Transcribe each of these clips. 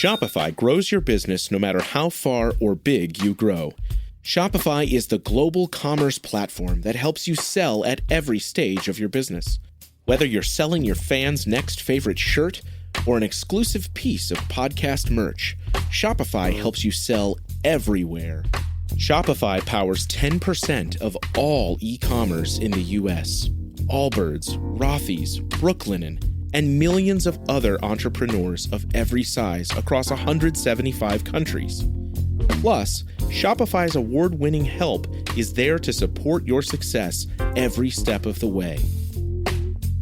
Shopify grows your business no matter how far or big you grow. Shopify is the global commerce platform that helps you sell at every stage of your business. Whether you're selling your fans' next favorite shirt or an exclusive piece of podcast merch, Shopify helps you sell everywhere. Shopify powers 10% of all e-commerce in the U.S. Allbirds, Rothy's, Brooklinen, and millions of other entrepreneurs of every size across 175 countries. Plus, Shopify's award-winning help is there to support your success every step of the way.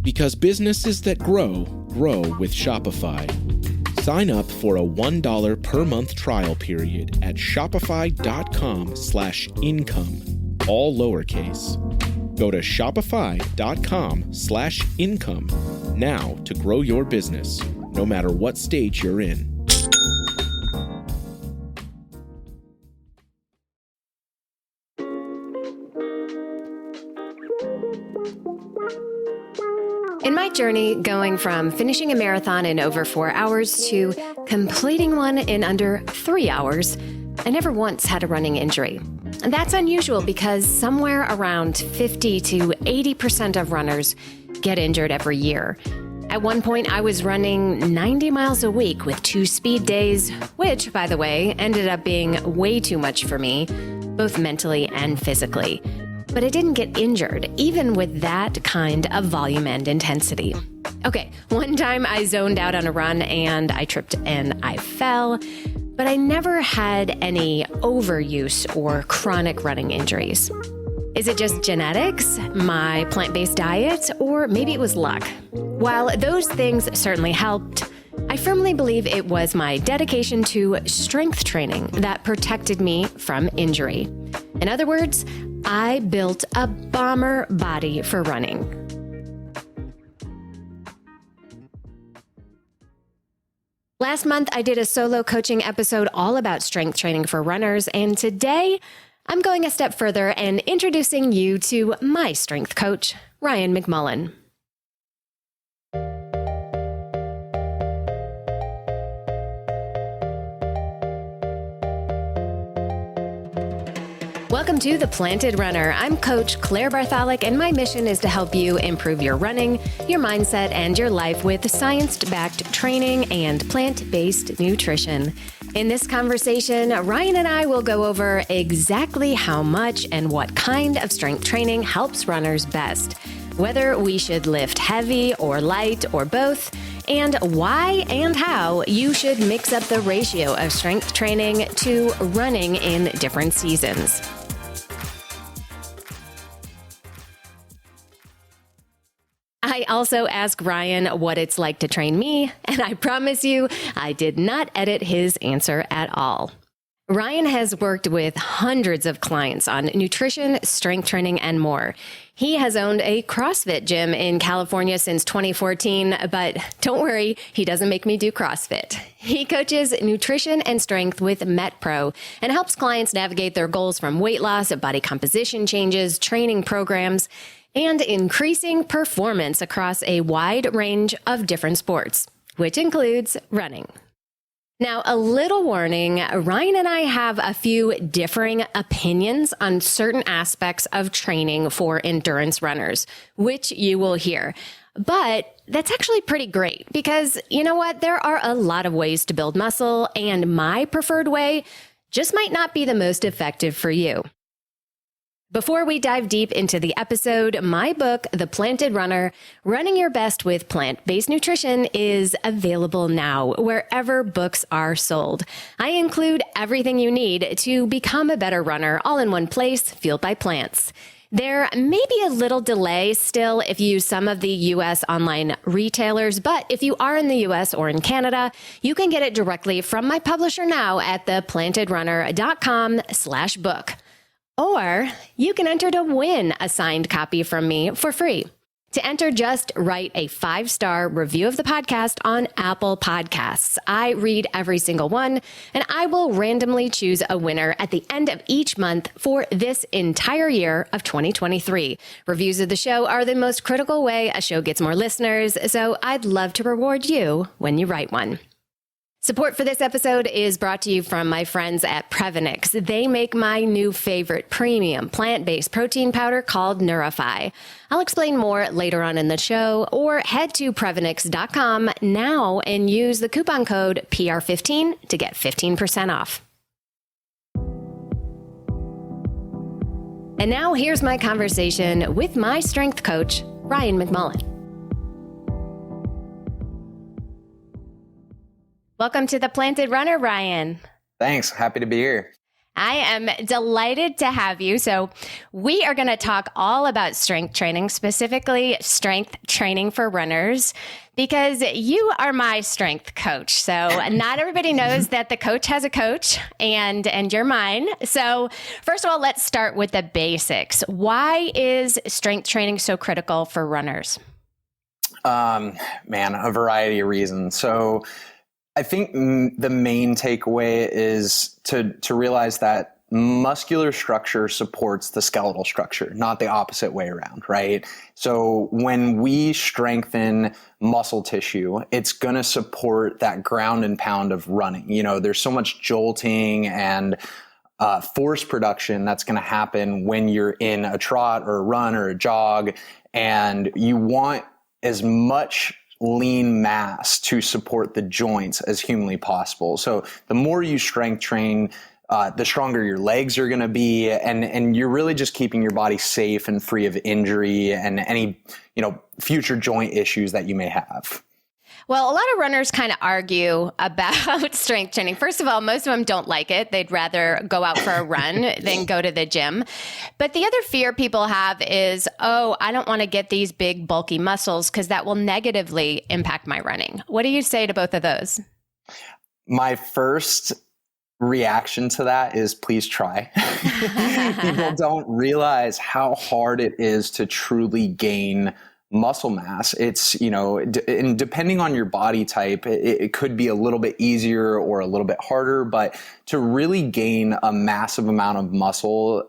Because businesses that grow, grow with Shopify. Sign up for a $1 per month trial period at shopify.com/income, all lowercase. Go to shopify.com/income now to grow your business, no matter what stage you're in. In my journey going from finishing a marathon in over 4 hours to completing one in under 3 hours, I never once had a running injury. And that's unusual because somewhere around 50 to 80% of runners get injured every year. At one point, I was running 90 miles a week with 2 speed days, which, by the way, ended up being way too much for me, both mentally and physically. But I didn't get injured, even with that kind of volume and intensity. Okay, one time I zoned out on a run and I tripped and I fell, but I never had any overuse or chronic running injuries. Is it just genetics, my plant-based diet, or maybe it was luck? While those things certainly helped, I firmly believe it was my dedication to strength training that protected me from injury. In other words, I built a bomber body for running. Last month, I did a solo coaching episode all about strength training for runners, and today I'm going a step further and introducing you to my strength coach, Ryan McMullen. Welcome to The Planted Runner. I'm Coach Claire Bartholic, and my mission is to help you improve your running, your mindset, and your life with science-backed training and plant-based nutrition. In this conversation, Ryan and I will go over exactly how much and what kind of strength training helps runners best, whether we should lift heavy or light or both, and why and how you should mix up the ratio of strength training to running in different seasons. I also asked Ryan what it's like to train me, and I promise you, I did not edit his answer at all. Ryan has worked with hundreds of clients on nutrition, strength training, and more. He has owned a CrossFit gym in California since 2014, but don't worry, he doesn't make me do CrossFit. He coaches nutrition and strength with MetPro and helps clients navigate their goals from weight loss, body composition changes, training programs, and increasing performance across a wide range of different sports, which includes running. Now, a little warning, Ryan and I have a few differing opinions on certain aspects of training for endurance runners, which you will hear. But that's actually pretty great because, you know what, there are a lot of ways to build muscle, and my preferred way just might not be the most effective for you. Before we dive deep into the episode, my book, The Planted Runner, Running Your Best with Plant-Based Nutrition, is available now wherever books are sold. I include everything you need to become a better runner all in one place, fueled by plants. There may be a little delay still if you use some of the U.S. online retailers, but if you are in the U.S. or in Canada, you can get it directly from my publisher now at theplantedrunner.com/book. Or you can enter to win a signed copy from me for free. To enter, just write a 5-star review of the podcast on Apple Podcasts. I read every single one, and I will randomly choose a winner at the end of each month for this entire year of 2023. Reviews of the show are the most critical way a show gets more listeners, so I'd love to reward you when you write one. Support for this episode is brought to you from my friends at Prevenix. They make my new favorite premium plant-based protein powder called Neurify. I'll explain more later on in the show, or head to Prevenix.com now and use the coupon code PR15 to get 15% off. And now here's my conversation with my strength coach, Ryan McMullen. Welcome to the Planted Runner, Ryan. Thanks. Happy to be here. I am delighted to have you. So we are going to talk all about strength training, specifically strength training for runners, because you are my strength coach. So not everybody knows that the coach has a coach, and you're mine. So first of all, let's start with the basics. Why is strength training so critical for runners? A variety of reasons. So I think the main takeaway is to realize that muscular structure supports the skeletal structure, not the opposite way around, right? So when we strengthen muscle tissue, it's going to support that ground and pound of running. You know, there's so much jolting and force production that's going to happen when you're in a trot or a run or a jog, and you want as much lean mass to support the joints as humanly possible. So the more you strength train, the stronger your legs are going to be, and you're really just keeping your body safe and free of injury and any, future joint issues that you may have. Well, a lot of runners kind of argue about strength training. First of all, most of them don't like it. They'd rather go out for a run than go to the gym. But the other fear people have is, I don't want to get these big, bulky muscles because that will negatively impact my running. What do you say to both of those? My first reaction to that is please try. People don't realize how hard it is to truly gain muscle mass. It's, and depending on your body type, it could be a little bit easier or a little bit harder, but to really gain a massive amount of muscle,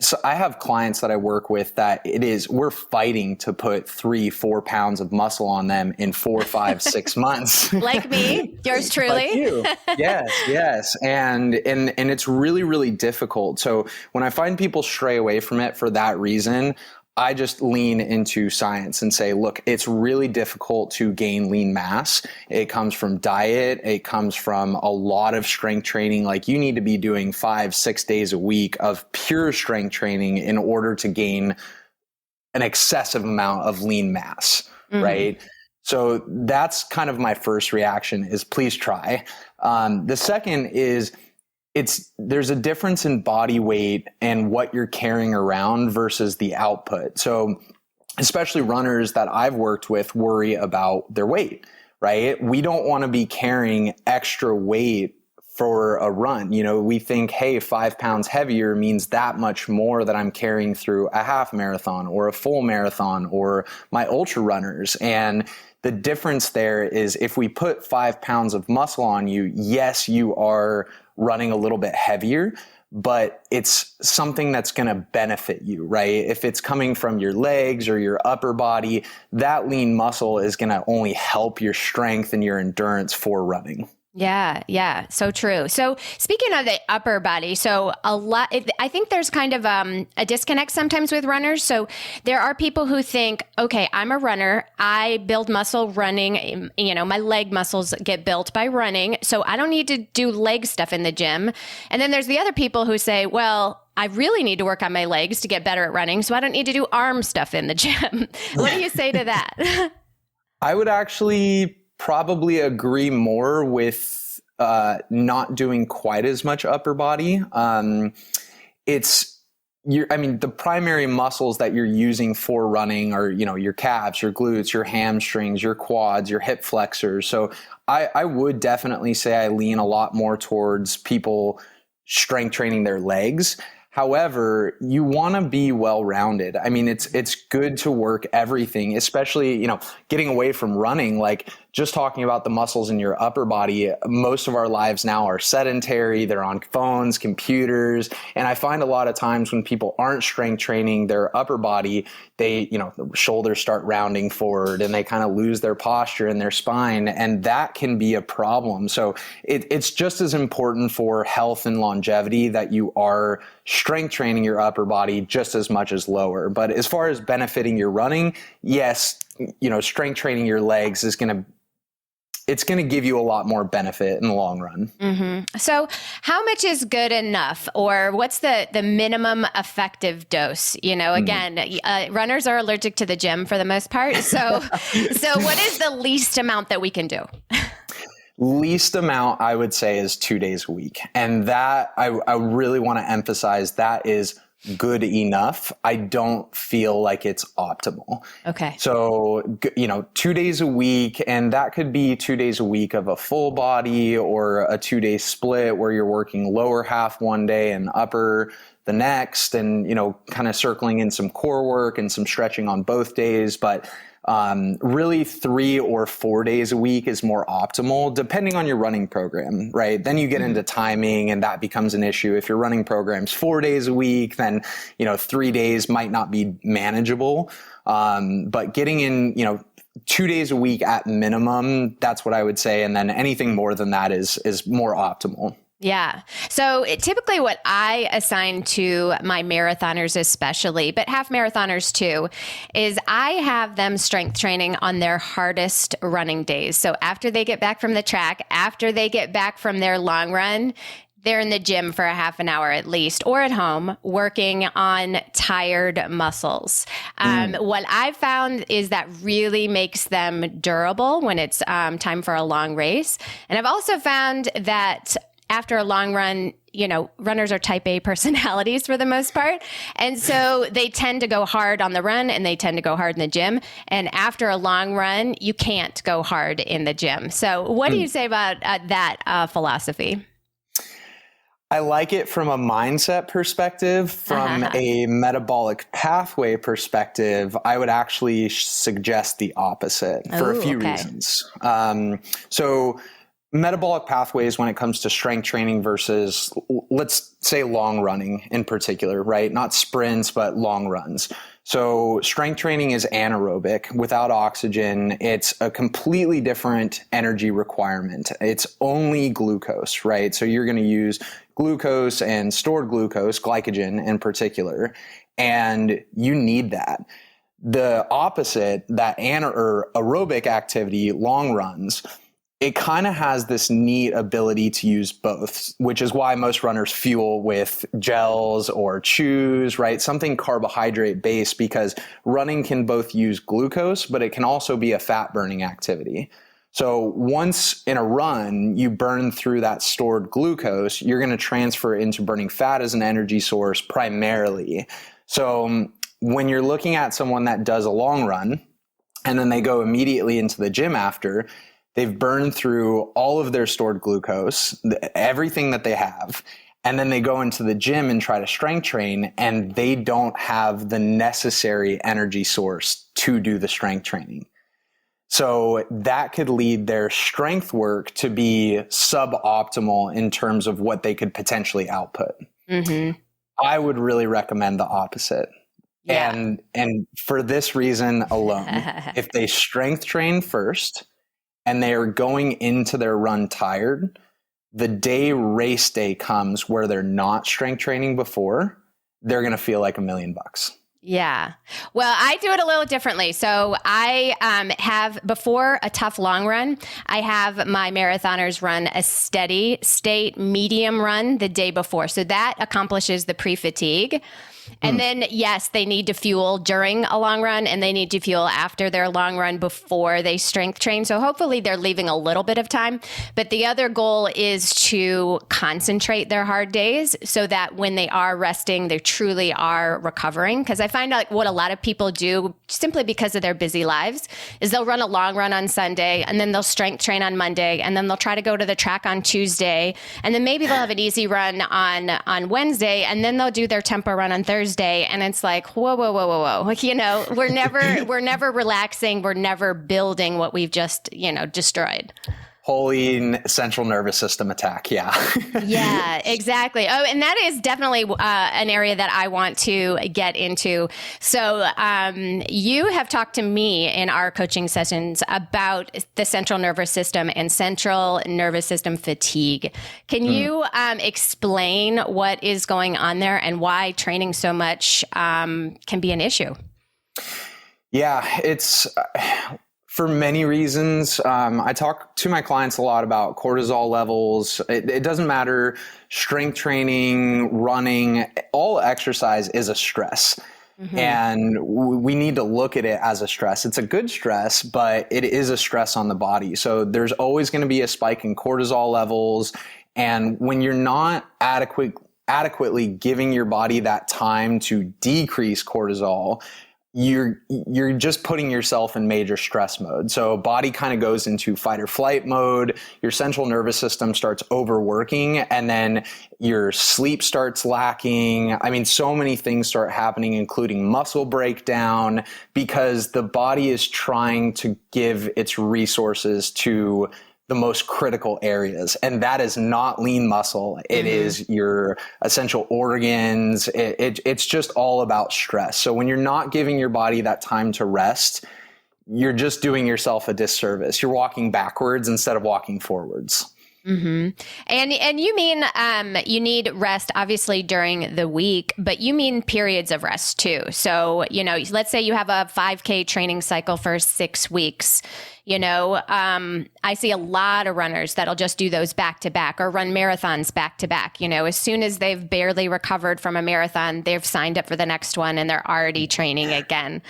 so I have clients that I work with that we're fighting to put 3-4 pounds of muscle on them in 4, 5, 6 months. Like me, yours truly. Like you. Yes. And it's really, really difficult. So when I find people stray away from it for that reason, I just lean into science and say, look, it's really difficult to gain lean mass. It comes from diet. It comes from a lot of strength training. Like you need to be doing 5-6 days a week of pure strength training in order to gain an excessive amount of lean mass, right? So that's kind of my first reaction is please try. The second is, there's a difference in body weight and what you're carrying around versus the output. So especially runners that I've worked with worry about their weight, right? We don't want to be carrying extra weight for a run. We think, hey, 5 pounds heavier means that much more that I'm carrying through a half marathon or a full marathon or my ultra runners. And the difference there is if we put 5 pounds of muscle on you, yes, you are running a little bit heavier, but it's something that's going to benefit you, right? If it's coming from your legs or your upper body, that lean muscle is going to only help your strength and your endurance for running. Yeah. So true. So speaking of the upper body, I think there's kind of a disconnect sometimes with runners. So there are people who think, okay, I'm a runner. I build muscle running. My leg muscles get built by running. So I don't need to do leg stuff in the gym. And then there's the other people who say, well, I really need to work on my legs to get better at running. So I don't need to do arm stuff in the gym. What do you say to that? I would actually probably agree more with not doing quite as much upper body. The primary muscles that you're using for running are, your calves, your glutes, your hamstrings, your quads, your hip flexors. So I would definitely say I lean a lot more towards people strength training their legs. However, you want to be well-rounded. It's good to work everything, especially, getting away from running, just talking about the muscles in your upper body, most of our lives now are sedentary. They're on phones, computers. And I find a lot of times when people aren't strength training their upper body, the shoulders start rounding forward and they kind of lose their posture and their spine. And that can be a problem. So it's just as important for health and longevity that you are strength training your upper body just as much as lower. But as far as benefiting your running, yes, strength training your legs it's going to give you a lot more benefit in the long run. Mm-hmm. So how much is good enough, or what's the minimum effective dose? Again, runners are allergic to the gym for the most part. So what is the least amount that we can do? Least amount, I would say, is 2 days a week. And that I really want to emphasize that is good enough. I don't feel like it's optimal. Okay. So, 2 days a week, and that could be 2 days a week of a full body or a 2-day split where you're working lower half one day and upper the next, and, kind of circling in some core work and some stretching on both days. But really 3 or 4 days a week is more optimal depending on your running program, right? Then you get into timing and that becomes an issue. If your running program's 4 days a week, then, 3 days might not be manageable. But getting in, 2 days a week at minimum, that's what I would say. And then anything more than that is more optimal. Yeah. So typically what I assign to my marathoners especially, but half marathoners too, is I have them strength training on their hardest running days. So after they get back from the track, after they get back from their long run, they're in the gym for a half an hour at least, or at home working on tired muscles. What I've found is that really makes them durable when it's time for a long race. And I've also found that after a long run, runners are type A personalities for the most part. And so they tend to go hard on the run and they tend to go hard in the gym. And after a long run, you can't go hard in the gym. So what do you say about that philosophy? I like it from a mindset perspective. From a metabolic pathway perspective, I would actually suggest the opposite for a few reasons. So metabolic pathways when it comes to strength training versus, let's say, long running in particular, right? Not sprints, but long runs. So strength training is anaerobic without oxygen. It's a completely different energy requirement. It's only glucose, right? So you're going to use glucose and stored glucose, glycogen in particular, and you need that. The opposite, that aerobic activity, long runs, it kind of has this neat ability to use both, which is why most runners fuel with gels or chews, right? Something carbohydrate based, because running can both use glucose, but it can also be a fat burning activity. So once in a run, you burn through that stored glucose, you're going to transfer into burning fat as an energy source primarily. So when you're looking at someone that does a long run and then they go immediately into the gym after, they've burned through all of their stored glucose, everything that they have, and then they go into the gym and try to strength train, and they don't have the necessary energy source to do the strength training. So that could lead their strength work to be suboptimal in terms of what they could potentially output. Mm-hmm. I would really recommend the opposite. Yeah. And for this reason alone, if they strength train first, and they are going into their run tired, the day race day comes where they're not strength training before, they're going to feel like $1 million. Yeah. Well, I do it a little differently. So I have, before a tough long run, I have my marathoners run a steady state medium run the day before. So that accomplishes the pre-fatigue. And then, yes, they need to fuel during a long run and they need to fuel after their long run before they strength train. So hopefully they're leaving a little bit of time. But the other goal is to concentrate their hard days so that when they are resting, they truly are recovering. Because I find like what a lot of people do simply because of their busy lives is they'll run a long run on Sunday and then they'll strength train on Monday and then they'll try to go to the track on Tuesday and then maybe they'll have an easy run on Wednesday and then they'll do their tempo run on Thursday. And it's like, whoa. Like, we're never relaxing. We're never building what we've just, destroyed. Holy central nervous system attack. Yeah. Yeah, exactly. Oh, and that is definitely an area that I want to get into. So you have talked to me in our coaching sessions about the central nervous system and central nervous system fatigue. Can you explain what is going on there and why training so much can be an issue? Yeah, it's... For many reasons. I talk to my clients a lot about cortisol levels. It doesn't matter, strength training, running, all exercise is a stress. Mm-hmm. And we need to look at it as a stress. It's a good stress, but it is a stress on the body. So there's always going to be a spike in cortisol levels. And when you're not adequately giving your body that time to decrease cortisol, you're just putting yourself in major stress mode. So body kind of goes into fight or flight mode. Your central nervous system starts overworking and then your sleep starts lacking. I mean, so many things start happening, including muscle breakdown, because the body is trying to give its resources to the most critical areas. And that is not lean muscle. It is your essential organs. It's just all about stress. So when you're not giving your body that time to rest, you're just doing yourself a disservice. You're walking backwards instead of walking forwards. Mm-hmm. And you mean you need rest obviously during the week, but you mean periods of rest too. So, let's say you have a 5K training cycle for 6 weeks. I see a lot of runners that'll just do those back to back or run marathons back to back. As soon as they've barely recovered from a marathon, they've signed up for the next one and they're already training again.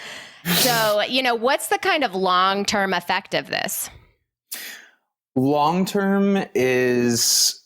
So, what's the kind of long-term effect of this? Long-term is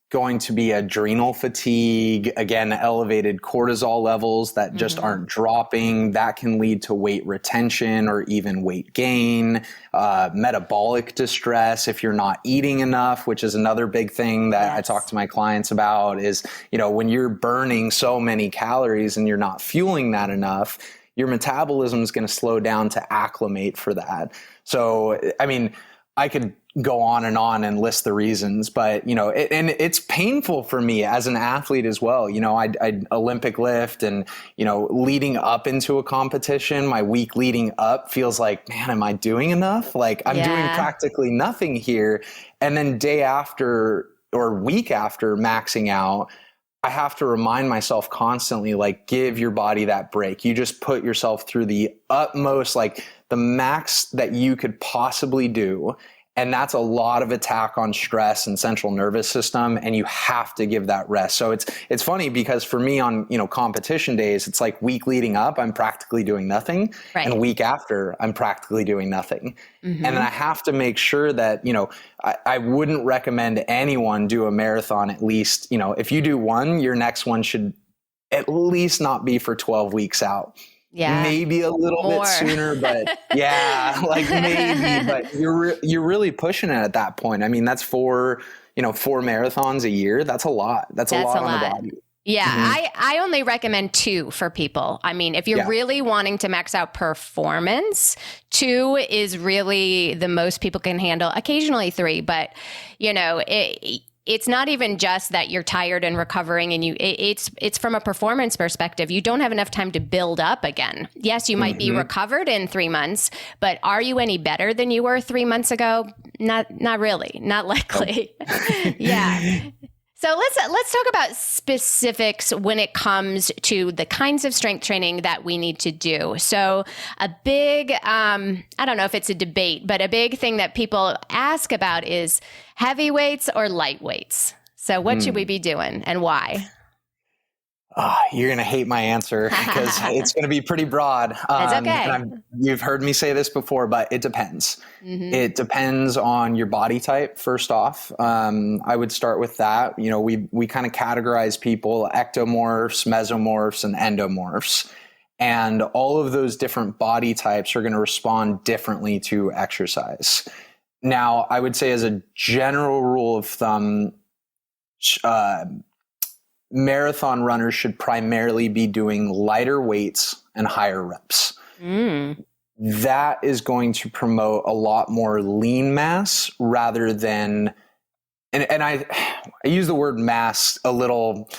going to be adrenal fatigue, again, elevated cortisol levels that just aren't dropping. That can lead to weight retention or even weight gain, metabolic distress if you're not eating enough, which is another big thing that I talk to my clients about is, when you're burning so many calories and you're not fueling that enough, your metabolism is going to slow down to acclimate for that. So, I mean, I could go on and list the reasons, but, and it's painful for me as an athlete as well. I Olympic lift and, leading up into a competition, my week leading up feels like, man, am I doing enough? Like I'm doing practically nothing here. And then day after or week after maxing out, I have to remind myself constantly, like, give your body that break. You just put yourself through the utmost, like the max that you could possibly do. And that's a lot of attack on stress and central nervous system. And you have to give that rest. So it's funny because for me on, competition days, it's like week leading up, I'm practically doing nothing. Right. And week after, I'm practically doing nothing. Mm-hmm. And then I have to make sure that, I wouldn't recommend anyone do a marathon at least, if you do one, your next one should at least not be for 12 weeks out. Yeah, maybe a little bit sooner, but maybe, but you're really pushing it at that point. I mean, that's 4 marathons a year. That's a lot. That's a lot on the body. Yeah. Mm-hmm. I only recommend 2 for people. I mean, if you're really wanting to max out performance, 2 is really the most people can handle, occasionally 3, but it's not even just that you're tired and recovering and it's from a performance perspective. You don't have enough time to build up again. Yes, you might be recovered in 3 months, but are you any better than you were 3 months ago? Not really, not likely. Yeah. So let's talk about specifics when it comes to the kinds of strength training that we need to do. So a big, I don't know if it's a debate, but a big thing that people ask about is heavy weights or light weights. So what should we be doing and why? You're going to hate my answer because it's going to be pretty broad. That's okay. You've heard me say this before, but it depends. Mm-hmm. It depends on your body type, first off. I would start with that. You know, we kind of categorize people ectomorphs, mesomorphs, and endomorphs. And all of those different body types are going to respond differently to exercise. Now, I would say as a general rule of thumb, marathon runners should primarily be doing lighter weights and higher reps. That is going to promote a lot more lean mass rather than, and I use the word mass a little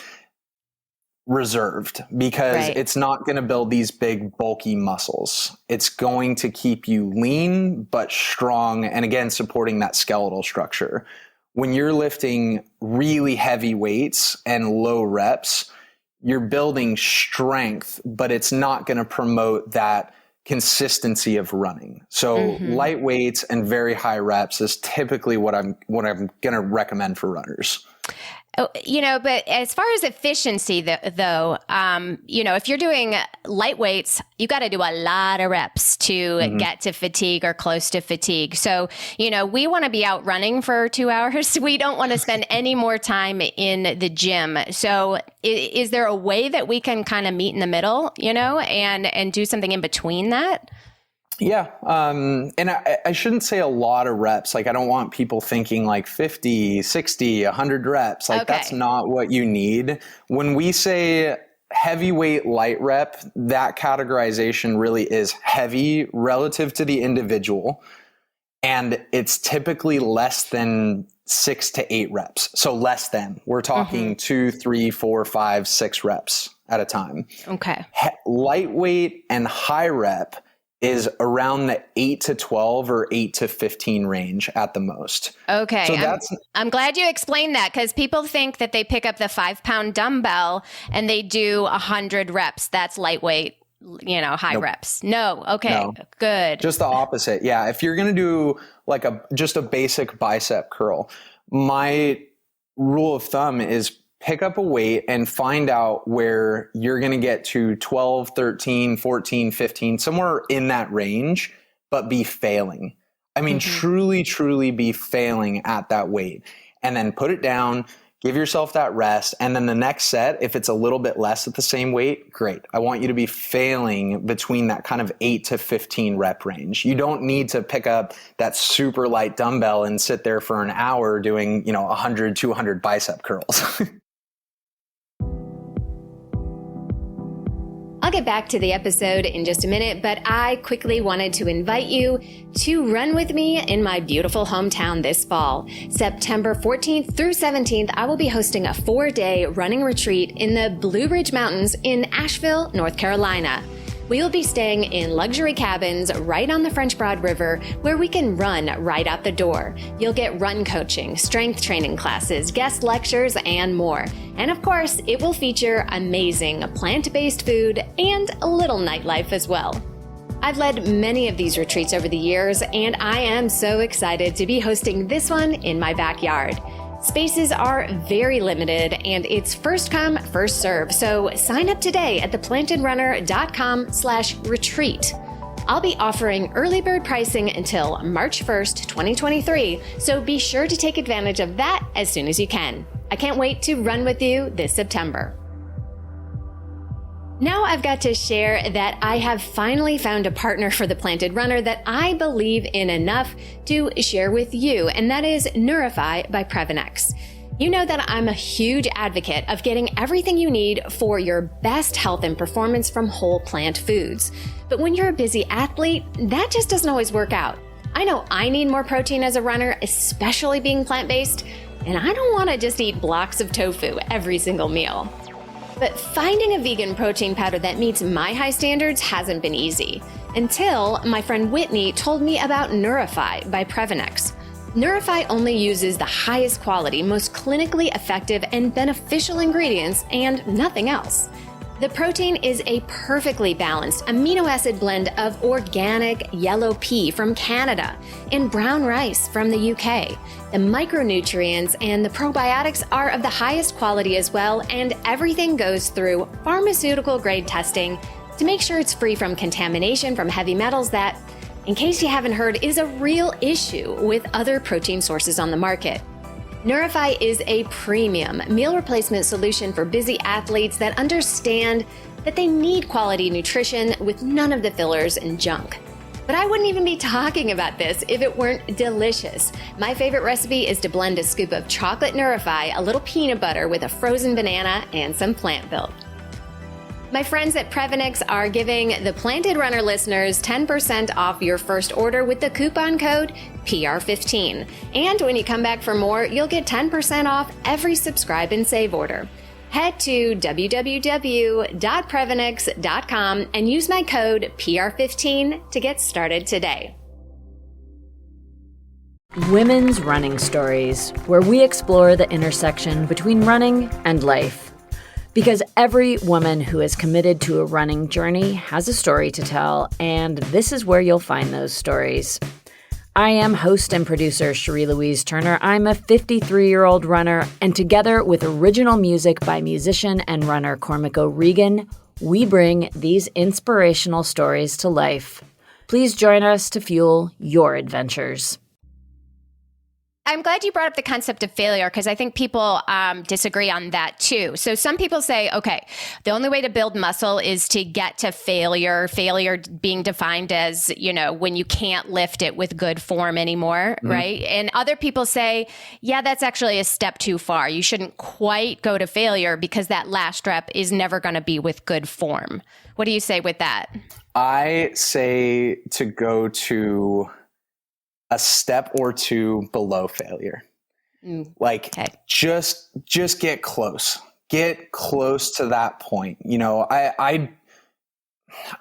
reserved because it's not going to build these big bulky muscles. It's going to keep you lean but strong, and again supporting that skeletal structure. When you're lifting really heavy weights and low reps, you're building strength, but it's not going to promote that consistency of running. So light weights and very high reps is typically what I'm going to recommend for runners. Oh, you know, but as far as efficiency, though, you know, if you're doing light weights, you got to do a lot of reps to get to fatigue or close to fatigue. So, you know, we want to be out running for 2 hours. We don't want to spend any more time in the gym. So is there a way that we can kind of meet in the middle, you know, and do something in between that? Yeah. And I shouldn't say a lot of reps. Like, I don't want people thinking like 50, 60, 100 reps. Like, that's not what you need. When we say heavyweight light rep, that categorization really is heavy relative to the individual. And it's typically less than 6 to 8 reps. So less than, we're talking 2, 3, 4, 5, 6 reps at a time. Okay. Lightweight and high rep is around the 8 to 12 or 8 to 15 range at the most. Okay. So I'm glad you explained that, because people think that they pick up the 5-pound dumbbell and they do 100 reps. That's lightweight, you know, high reps. No. Okay. No. Good. Just the opposite. Yeah. If you're going to do like just a basic bicep curl, my rule of thumb is pick up a weight and find out where you're going to get to 12, 13, 14, 15, somewhere in that range, but be failing. I mean, truly, truly be failing at that weight, and then put it down, give yourself that rest. And then the next set, if it's a little bit less at the same weight, great. I want you to be failing between that kind of 8 to 15 rep range. You don't need to pick up that super light dumbbell and sit there for an hour doing, 100, 200 bicep curls. I'll get back to the episode in just a minute, but I quickly wanted to invite you to run with me in my beautiful hometown this fall. September 14th through 17th, I will be hosting a 4-day running retreat in the Blue Ridge Mountains in Asheville, North Carolina. We will be staying in luxury cabins right on the French Broad River where we can run right out the door. You'll get run coaching, strength training classes, guest lectures, and more. And of course, it will feature amazing plant-based food and a little nightlife as well. I've led many of these retreats over the years, and I am so excited to be hosting this one in my backyard. Spaces are very limited, and it's first come, first serve. So sign up today at theplantedrunner.com/retreat. I'll be offering early bird pricing until March 1st, 2023. So be sure to take advantage of that as soon as you can. I can't wait to run with you this September. Now I've got to share that I have finally found a partner for the Planted Runner that I believe in enough to share with you, and that is Neurify by Previnex. You know that I'm a huge advocate of getting everything you need for your best health and performance from whole plant foods. But when you're a busy athlete, that just doesn't always work out. I know I need more protein as a runner, especially being plant-based, and I don't want to just eat blocks of tofu every single meal. But finding a vegan protein powder that meets my high standards hasn't been easy, until my friend Whitney told me about Neurify by Previnex. Neurify only uses the highest quality, most clinically effective and beneficial ingredients and nothing else. The protein is a perfectly balanced amino acid blend of organic yellow pea from Canada and brown rice from the UK. The micronutrients and the probiotics are of the highest quality as well, and everything goes through pharmaceutical grade testing to make sure it's free from contamination from heavy metals that, in case you haven't heard, is a real issue with other protein sources on the market. Nourify is a premium meal replacement solution for busy athletes that understand that they need quality nutrition with none of the fillers and junk. But I wouldn't even be talking about this if it weren't delicious. My favorite recipe is to blend a scoop of chocolate Nourify, a little peanut butter with a frozen banana, and some plant milk. My friends at Prevenix are giving the Planted Runner listeners 10% off your first order with the coupon code PR15. And when you come back for more, you'll get 10% off every subscribe and save order. Head to www.prevenix.com and use my code PR15 to get started today. Women's Running Stories, where we explore the intersection between running and life. Because every woman who is committed to a running journey has a story to tell, and this is where you'll find those stories. I am host and producer Cherie Louise Turner. I'm a 53-year-old runner, and together with original music by musician and runner Cormac O'Regan, we bring these inspirational stories to life. Please join us to fuel your adventures. I'm glad you brought up the concept of failure because I think people disagree on that too. So some people say, okay, the only way to build muscle is to get to failure being defined as, when you can't lift it with good form anymore, right? And other people say, yeah, that's actually a step too far. You shouldn't quite go to failure because that last rep is never going to be with good form. What do you say with that? I say to go to a step or two below failure. Just get close. Get close to that point. I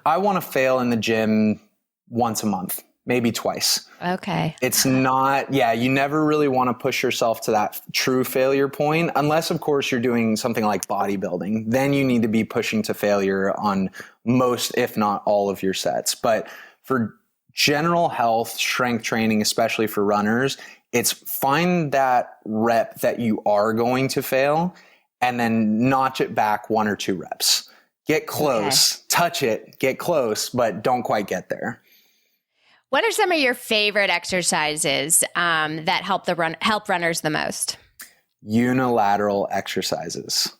want to fail in the gym once a month, maybe twice. Okay. It's not, you never really want to push yourself to that true failure point, unless of course you're doing something like bodybuilding. Then you need to be pushing to failure on most, if not all of your sets. But for general health, strength training, especially for runners, it's find that rep that you are going to fail and then notch it back 1 or 2 reps. Get close, touch it, get close, but don't quite get there. What are some of your favorite exercises that help runners the most? Unilateral exercises.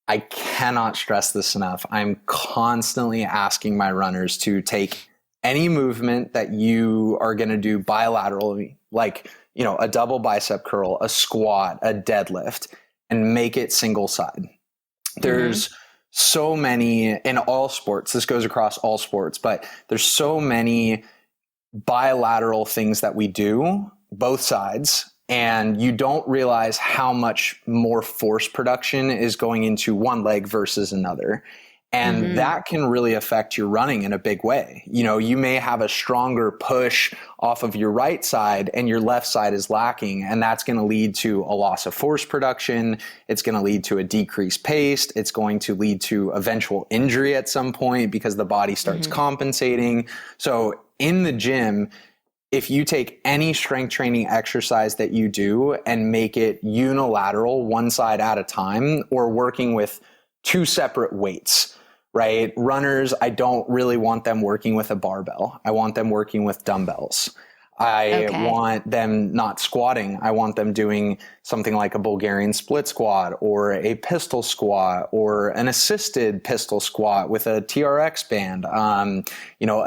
I cannot stress this enough. I'm constantly asking my runners to take any movement that you are going to do bilaterally, like, a double bicep curl, a squat, a deadlift, and make it single side. There's so many in all sports. This goes across all sports, but there's so many bilateral things that we do, both sides, and you don't realize how much more force production is going into one leg versus another. And that can really affect your running in a big way. You may have a stronger push off of your right side and your left side is lacking. And that's going to lead to a loss of force production. It's going to lead to a decreased pace. It's going to lead to eventual injury at some point because the body starts compensating. So in the gym, if you take any strength training exercise that you do and make it unilateral, one side at a time, or working with 2 separate weights, right? Runners, I don't really want them working with a barbell. I want them working with dumbbells. I want them not squatting. I want them doing something like a Bulgarian split squat or a pistol squat or an assisted pistol squat with a TRX band, a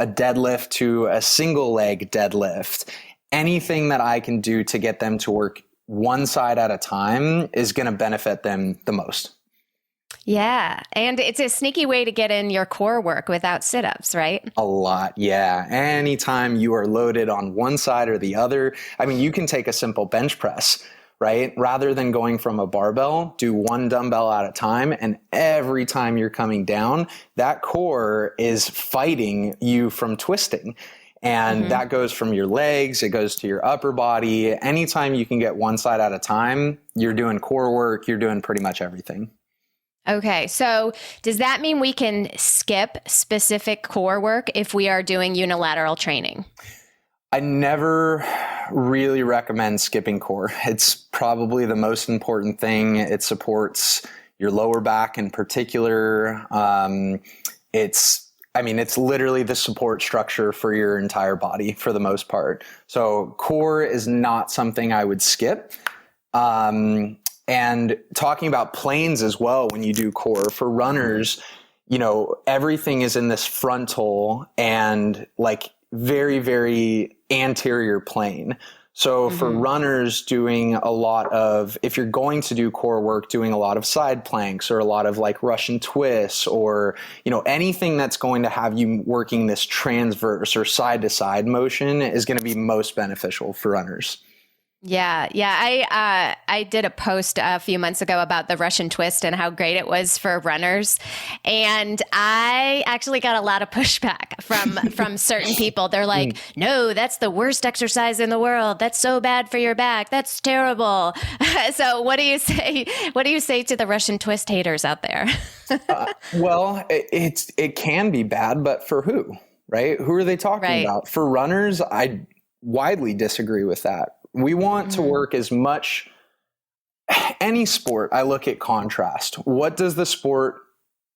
deadlift to a single leg deadlift. Anything that I can do to get them to work one side at a time is going to benefit them the most. Yeah. And it's a sneaky way to get in your core work without sit-ups, right? A lot. Yeah. Anytime you are loaded on one side or the other, you can take a simple bench press, right? Rather than going from a barbell, do one dumbbell at a time. And every time you're coming down, that core is fighting you from twisting. And that goes from your legs, it goes to your upper body. Anytime you can get one side at a time, you're doing core work, you're doing pretty much everything. Okay. So does that mean we can skip specific core work if we are doing unilateral training? I never really recommend skipping core. It's probably the most important thing. It supports your lower back in particular. It's literally the support structure for your entire body for the most part. So core is not something I would skip. And talking about planes as well, when you do core for runners, everything is in this frontal and like very, very anterior plane. So for runners doing a lot of, if you're going to do core work, doing a lot of side planks or a lot of like Russian twists or, anything that's going to have you working this transverse or side to side motion is going to be most beneficial for runners. Yeah. I did a post a few months ago about the Russian twist and how great it was for runners. And I actually got a lot of pushback from certain people. They're like, no, that's the worst exercise in the world. That's so bad for your back. That's terrible. So what do you say? What do you say to the Russian twist haters out there? Well, it can be bad, but for who, right? Who are they talking about? For runners, I widely disagree with that. We want to work as much, any sport, I look at contrast. What does the sport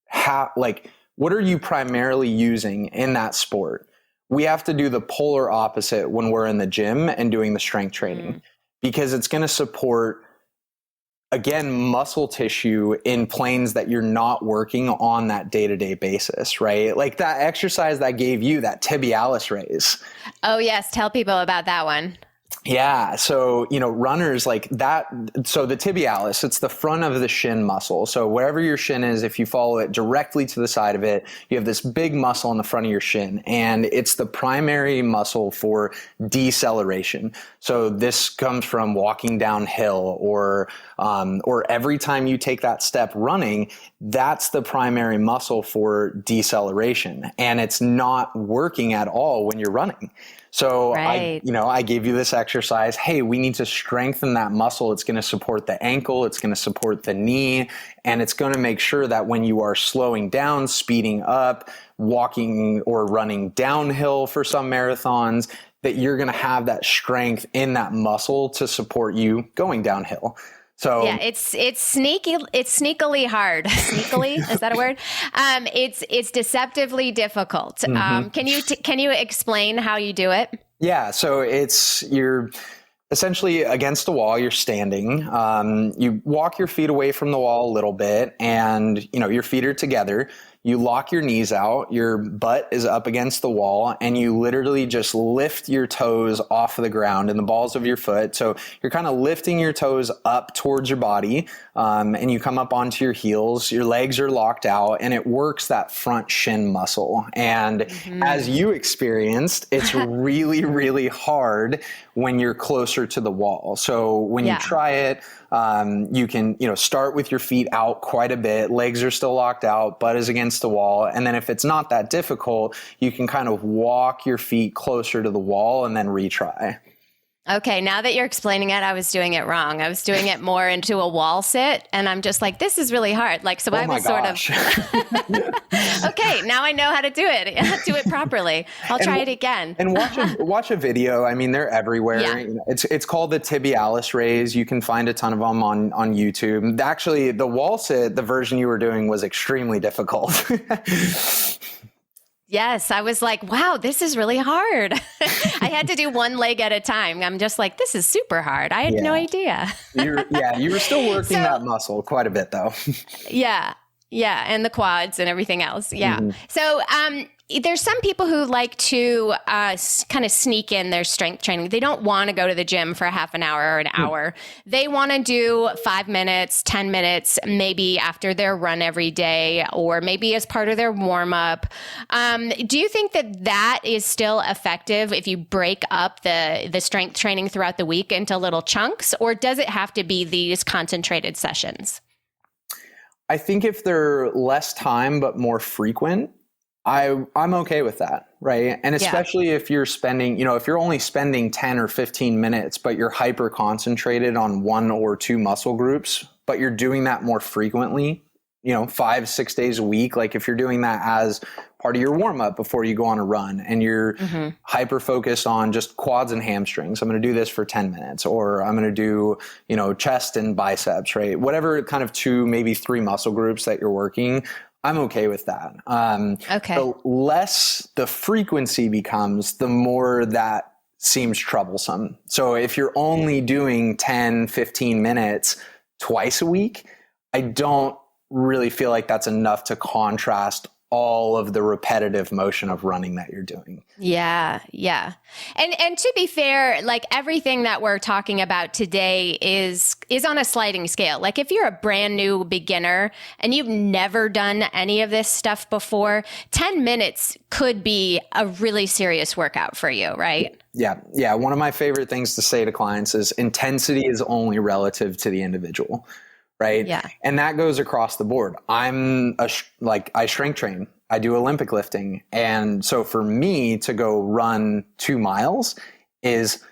have, like, what are you primarily using in that sport? We have to do the polar opposite when we're in the gym and doing the strength training, because it's going to support, again, muscle tissue in planes that you're not working on that day-to-day basis, right? Like that exercise that I gave you, that tibialis raise. Oh, yes. Tell people about that one. Yeah. So, runners like that. So the tibialis, it's the front of the shin muscle. So wherever your shin is, if you follow it directly to the side of it, you have this big muscle on the front of your shin, and it's the primary muscle for deceleration. So this comes from walking downhill or every time you take that step running, that's the primary muscle for deceleration, and it's not working at all when you're running. So I gave you this exercise. Hey, we need to strengthen that muscle. It's going to support the ankle. It's going to support the knee. And it's going to make sure that when you are slowing down, speeding up, walking or running downhill for some marathons, that you're going to have that strength in that muscle to support you going downhill. So yeah, it's sneakily hard. Sneakily, is that a word? It's deceptively difficult. Can you explain how you do it? Yeah, so you're essentially against a wall. You're standing. You walk your feet away from the wall a little bit, and your feet are together. You lock your knees out, your butt is up against the wall, and you literally just lift your toes off of the ground and the balls of your foot. So you're kind of lifting your toes up towards your body, and you come up onto your heels. Your legs are locked out, and it works that front shin muscle. And as you experienced, it's really, really hard when you're closer to the wall. So when you try it, you can, start with your feet out quite a bit. Legs are still locked out, butt is against the wall. And then if it's not that difficult, you can kind of walk your feet closer to the wall and then retry. Okay, now that you're explaining it, I was doing it wrong. I was doing it more into a wall sit, and I'm just like, this is really hard. Like, so I was sort of, okay, now I know how to do it. Do it properly. I'll try it again. And watch a video. I mean, they're everywhere. Yeah. It's called the tibialis raise. You can find a ton of them on YouTube. Actually, the wall sit, the version you were doing, was extremely difficult. Yes, I was like, wow, this is really hard. I had to do one leg at a time. I'm just like, this is super hard. I had no idea. You were still working that muscle quite a bit, though. Yeah, and the quads and everything else. Yeah. So there's some people who like to kind of sneak in their strength training. They don't want to go to the gym for a half an hour or an hour. They want to do 5 minutes, 10 minutes, maybe after their run every day, or maybe as part of their warm up. Do you think that is still effective if you break up the strength training throughout the week into little chunks, or does it have to be these concentrated sessions? I think if they're less time but more frequent, I'm okay with that, right? And especially if you're spending, if you're only spending 10 or 15 minutes, but you're hyper concentrated on 1 or 2 muscle groups, but you're doing that more frequently, 5-6 days a week. Like if you're doing that as part of your warm up before you go on a run, and you're hyper focused on just quads and hamstrings. I'm going to do this for 10 minutes, or I'm going to do, chest and biceps, right? Whatever kind of 2, maybe 3 muscle groups that you're working, I'm okay with that. Okay. The less the frequency becomes, the more that seems troublesome. So if you're only doing 10, 15 minutes twice a week, I don't really feel like that's enough to contrast all of the repetitive motion of running that you're doing. Yeah. Yeah. And to be fair, like everything that we're talking about today is on a sliding scale. Like if you're a brand new beginner and you've never done any of this stuff before, 10 minutes could be a really serious workout for you, right? Yeah. Yeah. One of my favorite things to say to clients is intensity is only relative to the individual. Right. Yeah. And that goes across the board. I strength train. I do Olympic lifting. And so for me to go run 2 miles is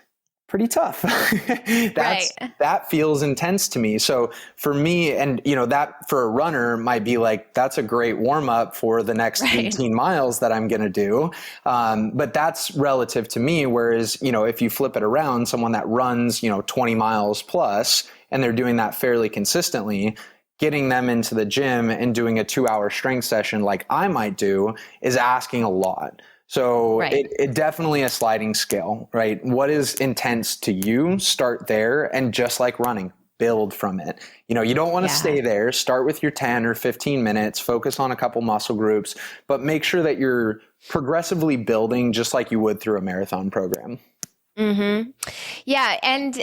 pretty tough. That feels intense to me. So for me, and that for a runner might be like, that's a great warm up for the next 18 miles that I'm going to do. But that's relative to me. Whereas, if you flip it around, someone that runs, 20 miles plus, and they're doing that fairly consistently, getting them into the gym and doing a 2-hour strength session like I might do is asking a lot. So it definitely a sliding scale, right? What is intense to you? Start there. And just like running, build from it. You don't want to stay there. Start with your 10 or 15 minutes, focus on a couple muscle groups, but make sure that you're progressively building just like you would through a marathon program. Mm-hmm. Yeah. And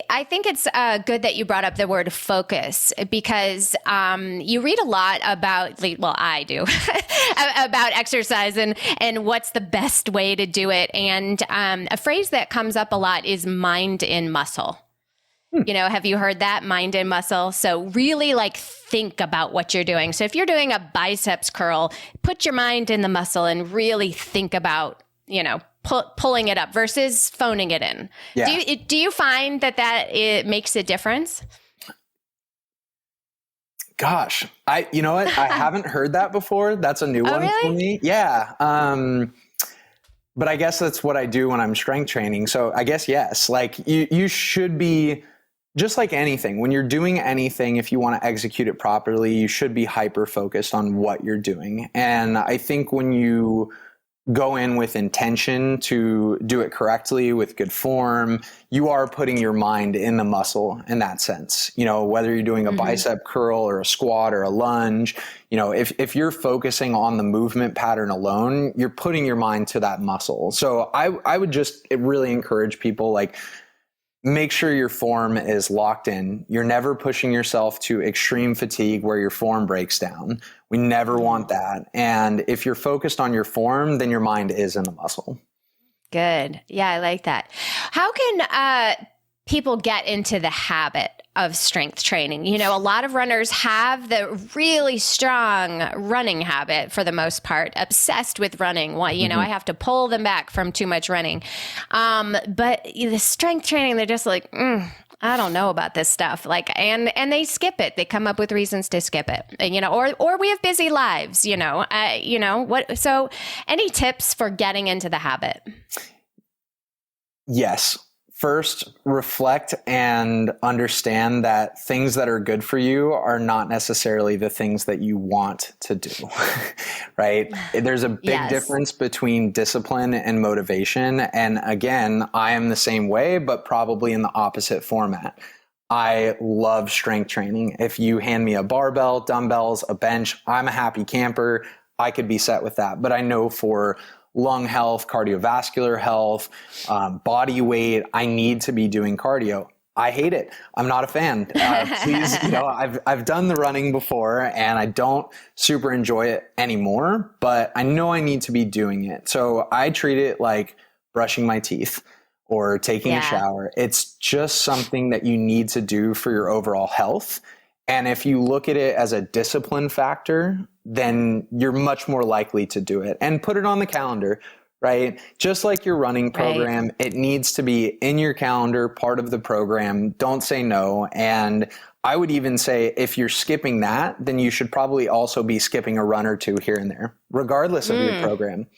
I think it's good that you brought up the word focus, because you read a lot about, well, I do, about exercise and what's the best way to do it. And a phrase that comes up a lot is mind in muscle. Have you heard that? Mind and muscle. So really think about what you're doing. So if you're doing a biceps curl, put your mind in the muscle and really think about, pulling it up versus phoning it in. Yeah. Do you find that it makes a difference? Gosh, you know what? I haven't heard that before. That's a new one for me. Yeah. But I guess that's what I do when I'm strength training. So I guess, yes, you should be just like anything. When you're doing anything, if you want to execute it properly, you should be hyper focused on what you're doing. And I think when you go in with intention to do it correctly with good form, you are putting your mind in the muscle in that sense. Whether you're doing a bicep curl or a squat or a lunge, if you're focusing on the movement pattern alone, you're putting your mind to that muscle. So I would just really encourage people, make sure your form is locked in. You're never pushing yourself to extreme fatigue where your form breaks down. We never want that. And if you're focused on your form, then your mind is in the muscle. Good. Yeah, I like that. How can people get into the habit of strength training? A lot of runners have the really strong running habit for the most part, obsessed with running. Well, I have to pull them back from too much running. But the strength training, they're just like, I don't know about this stuff. And they skip it. They come up with reasons to skip it, or we have busy lives, so any tips for getting into the habit? Yes. First, reflect and understand that things that are good for you are not necessarily the things that you want to do, right? There's a big difference between discipline and motivation. And again, I am the same way, but probably in the opposite format. I love strength training. If you hand me a barbell, dumbbells, a bench, I'm a happy camper. I could be set with that. But I know for lung health, cardiovascular health, body weight, I need to be doing cardio. I hate it. I'm not a fan. Please, I've done the running before and I don't super enjoy it anymore, but I know I need to be doing it. So I treat it like brushing my teeth or taking a shower. It's just something that you need to do for your overall health. And if you look at it as a discipline factor, then you're much more likely to do it. And put it on the calendar. right? Just like your running program, it needs to be in your calendar, part of the program. Don't say no. And I would even say if you're skipping that, then you should probably also be skipping a run or two here and there, regardless of your program.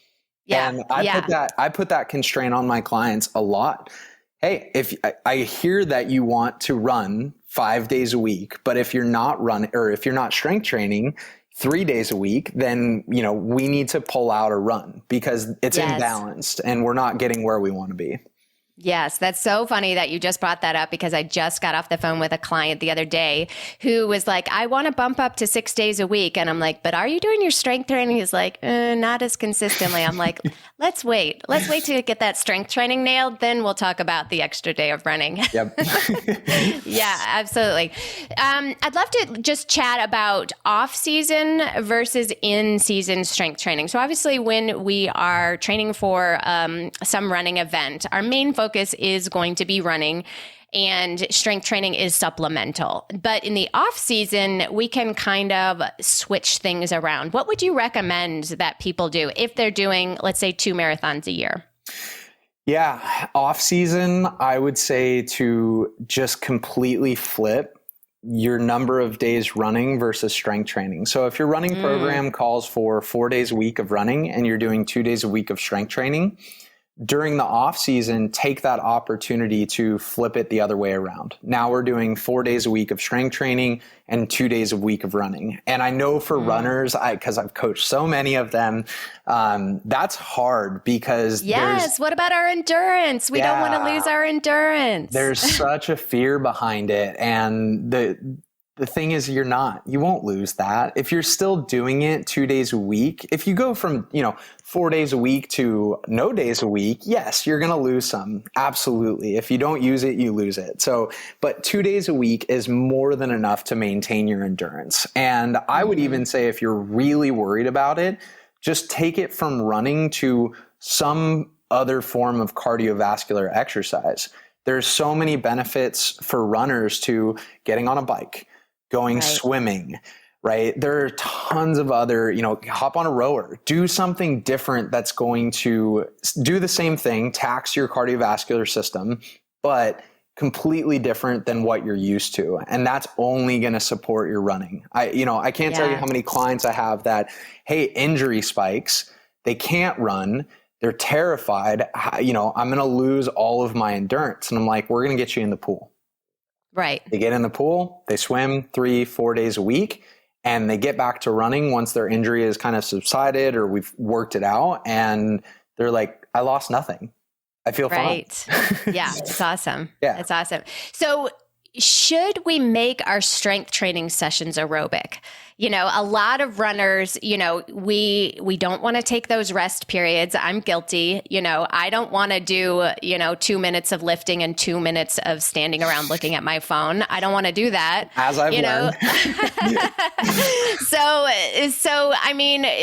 Yeah. And I put that constraint on my clients a lot. Hey, if I hear that you want to run 5 days a week, but if you're not running, or if you're not strength training 3 days a week, then, you know, we need to pull out a run because it's imbalanced and we're not getting where we want to be. Yes, that's so funny that you just brought that up because I just got off the phone with a client the other day who was like, I want to bump up to 6 days a week. And I'm like, but are you doing your strength training? He's like, not as consistently. I'm like, let's wait. Let's wait to get that strength training nailed. Then we'll talk about the extra day of running. Yep. Yeah, absolutely. I'd love to just chat about off-season versus in-season strength training. So obviously when we are training for some running event, our main focus is going to be running, and strength training is supplemental. But in the off season, we can kind of switch things around. What would you recommend that people do if they're doing, let's say, 2 marathons a year? Yeah, off season, I would say to just completely flip your number of days running versus strength training. So if your running program calls for 4 days a week of running and you're doing 2 days a week of strength training, during the off season, take that opportunity to flip it the other way around. Now we're doing 4 days a week of strength training and 2 days a week of running. And I know for runners, because I've coached so many of them, that's hard because what about our endurance? We don't want to lose our endurance. There's such a fear behind it. And the thing is, you won't lose that. If you're still doing it 2 days a week, if you go from, 4 days a week to no days a week, yes, you're going to lose some. Absolutely. If you don't use it, you lose it. So, but 2 days a week is more than enough to maintain your endurance. And I would even say if you're really worried about it, just take it from running to some other form of cardiovascular exercise. There's so many benefits for runners to getting on a bike, going swimming, right? There are tons of other, hop on a rower, do something different that's going to do the same thing, tax your cardiovascular system, but completely different than what you're used to. And that's only going to support your running. I can't tell you how many clients I have that, hey, injury spikes, they can't run. They're terrified. I'm going to lose all of my endurance. And I'm like, we're going to get you in the pool. Right. They get in the pool, they swim 3-4 days a week, and they get back to running once their injury has kind of subsided or we've worked it out. And they're like, I lost nothing. I feel fine. Yeah, it's awesome. Yeah. It's awesome. So should we make our strength training sessions aerobic? A lot of runners, we don't want to take those rest periods. I'm guilty. I don't want to do, 2 minutes of lifting and 2 minutes of standing around looking at my phone. I don't want to do that. As I've learned.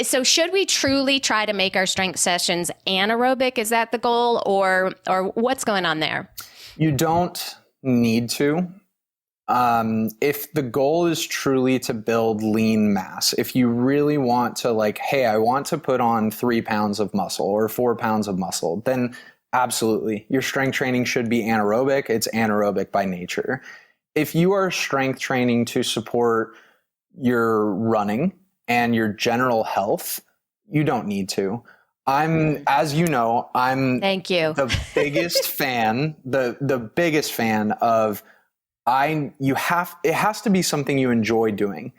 So should we truly try to make our strength sessions anaerobic? Is that the goal or what's going on there? You don't need to. If the goal is truly to build lean mass, if you really want to hey, I want to put on 3 pounds of muscle or 4 pounds of muscle, then absolutely. Your strength training should be anaerobic. It's anaerobic by nature. If you are strength training to support your running and your general health, you don't need to. As you know, Thank you. The biggest fan, the biggest fan of it has to be something you enjoy doing.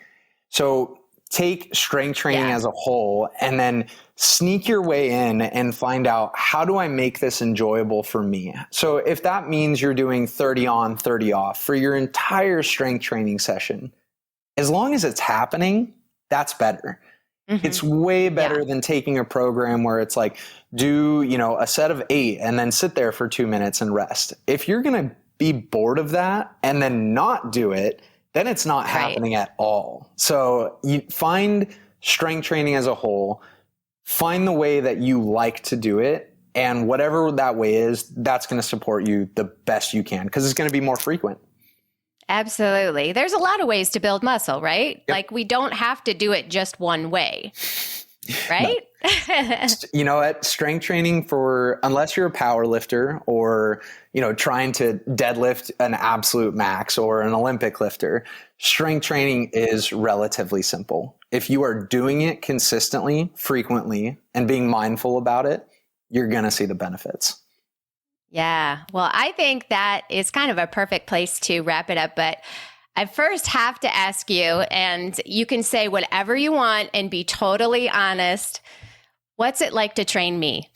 So take strength training as a whole and then sneak your way in and find out, how do I make this enjoyable for me? So if that means you're doing 30 on, 30 off for your entire strength training session, as long as it's happening, that's better. Mm-hmm. It's way better than taking a program where it's do, a set of 8 and then sit there for 2 minutes and rest. If you're going to be bored of that and then not do it, then it's not happening at all. So you find strength training as a whole, find the way that you like to do it, and whatever that way is, that's going to support you the best you can because it's going to be more frequent. Absolutely. There's a lot of ways to build muscle, right? Yep. We don't have to do it just one way, right? You know what? Strength training unless you're a power lifter or, trying to deadlift an absolute max or an Olympic lifter, strength training is relatively simple. If you are doing it consistently, frequently, and being mindful about it, you're going to see the benefits. Yeah. Well, I think that is kind of a perfect place to wrap it up. But I first have to ask you, and you can say whatever you want and be totally honest. What's it like to train me?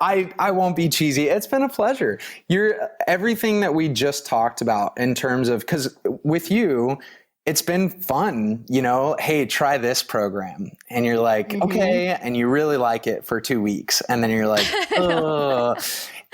I won't be cheesy. It's been a pleasure. Everything that we just talked about in terms of, because with you, it's been fun, hey, try this program. And you're like, okay. And you really like it for 2 weeks. And then you're like, oh.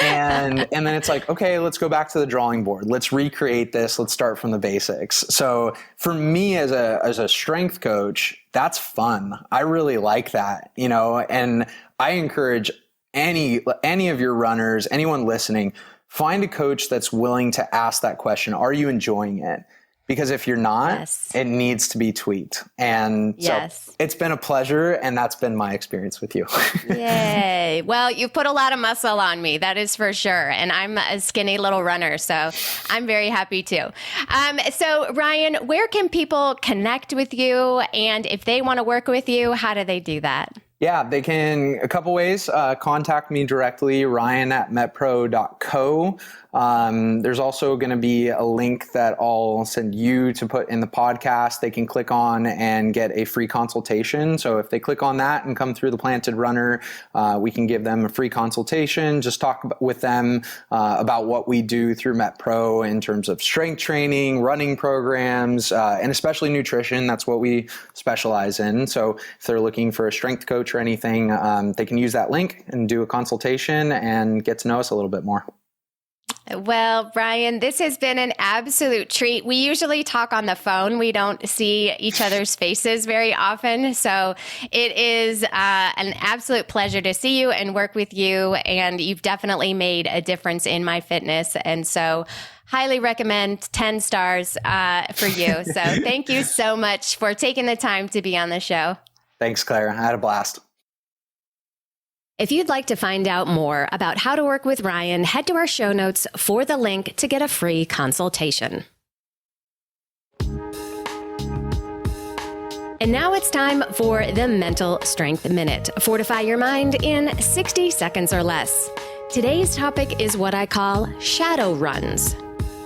And then it's like, okay, let's go back to the drawing board. Let's recreate this. Let's start from the basics. So for me as a strength coach, that's fun. I really like that, and I encourage any of your runners, anyone listening, find a coach that's willing to ask that question. Are you enjoying it? Because if you're not, it needs to be tweaked. And so it's been a pleasure, and that's been my experience with you. Yay. Well, you've put a lot of muscle on me, that is for sure. And I'm a skinny little runner, so I'm very happy too. So Ryan, where can people connect with you? And if they want to work with you, how do they do that? Yeah, they can, a couple ways, contact me directly, ryan@metpro.co. There's also going to be a link that I'll send you to put in the podcast. They can click on and get a free consultation. So if they click on that and come through the Planted Runner, we can give them a free consultation, just talk with them about what we do through MetPro in terms of strength training, running programs, and especially nutrition. That's what we specialize in. So if they're looking for a strength coach or anything, they can use that link and do a consultation and get to know us a little bit more. Well, Ryan, this has been an absolute treat. We usually talk on the phone. We don't see each other's faces very often. So it is an absolute pleasure to see you and work with you. And you've definitely made a difference in my fitness. And so highly recommend 10 stars for you. So thank you so much for taking the time to be on the show. Thanks, Claire. I had a blast. If you'd like to find out more about how to work with Ryan, head to our show notes for the link to get a free consultation. And now it's time for the Mental Strength Minute. Fortify your mind in 60 seconds or less. Today's topic is what I call shadow runs.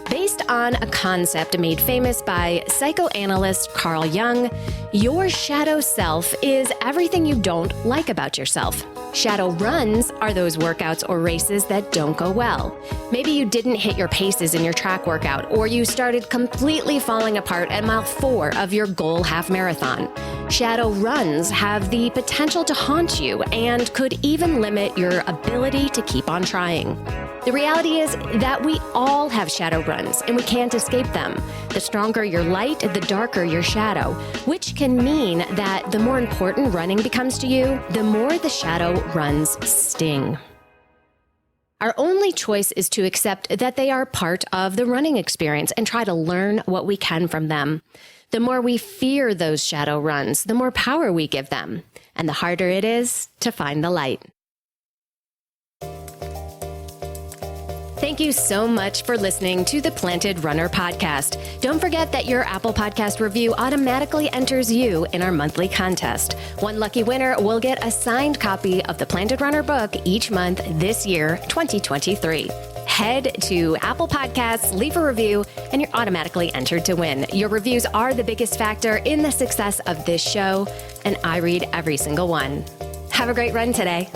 Based on a concept made famous by psychoanalyst Carl Jung, your shadow self is everything you don't like about yourself. Shadow runs are those workouts or races that don't go well. Maybe you didn't hit your paces in your track workout, or you started completely falling apart at mile 4 of your goal half marathon. Shadow runs have the potential to haunt you and could even limit your ability to keep on trying. The reality is that we all have shadow runs and we can't escape them. The stronger your light, the darker your shadow, which can mean that the more important running becomes to you, the more the shadow runs sting. Our only choice is to accept that they are part of the running experience and try to learn what we can from them. The more we fear those shadow runs, the more power we give them, and the harder it is to find the light. Thank you so much for listening to the Planted Runner podcast. Don't forget that your Apple Podcast review automatically enters you in our monthly contest. One lucky winner will get a signed copy of the Planted Runner book each month this year, 2023. Head to Apple Podcasts, leave a review, and you're automatically entered to win. Your reviews are the biggest factor in the success of this show, and I read every single one. Have a great run today.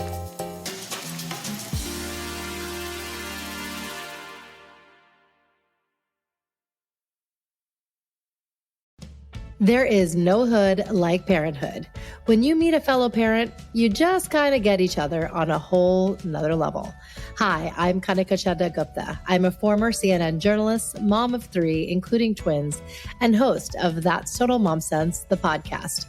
There is no hood like parenthood. When you meet a fellow parent, you just kind of get each other on a whole nother level. Hi, I'm Kanika Chadda Gupta. I'm a former CNN journalist, mom of 3, including twins, and host of That's Total Mom Sense, the podcast.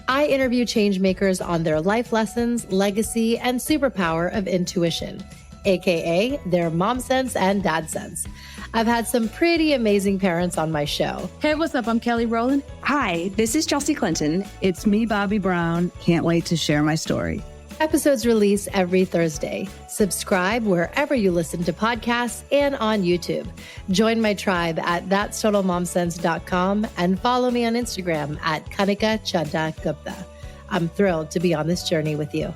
I interview change makers on their life lessons, legacy, and superpower of intuition. aka their mom sense and dad sense. I've had some pretty amazing parents on my show. Hey, what's up? I'm Kelly Rowland. Hi, this is Chelsea Clinton. It's me, Bobby Brown. Can't wait to share my story. Episodes release every Thursday. Subscribe wherever you listen to podcasts and on YouTube. Join my tribe at thatstotalmomsense.com and follow me on Instagram at Kanika Chadda Gupta. I'm thrilled to be on this journey with you.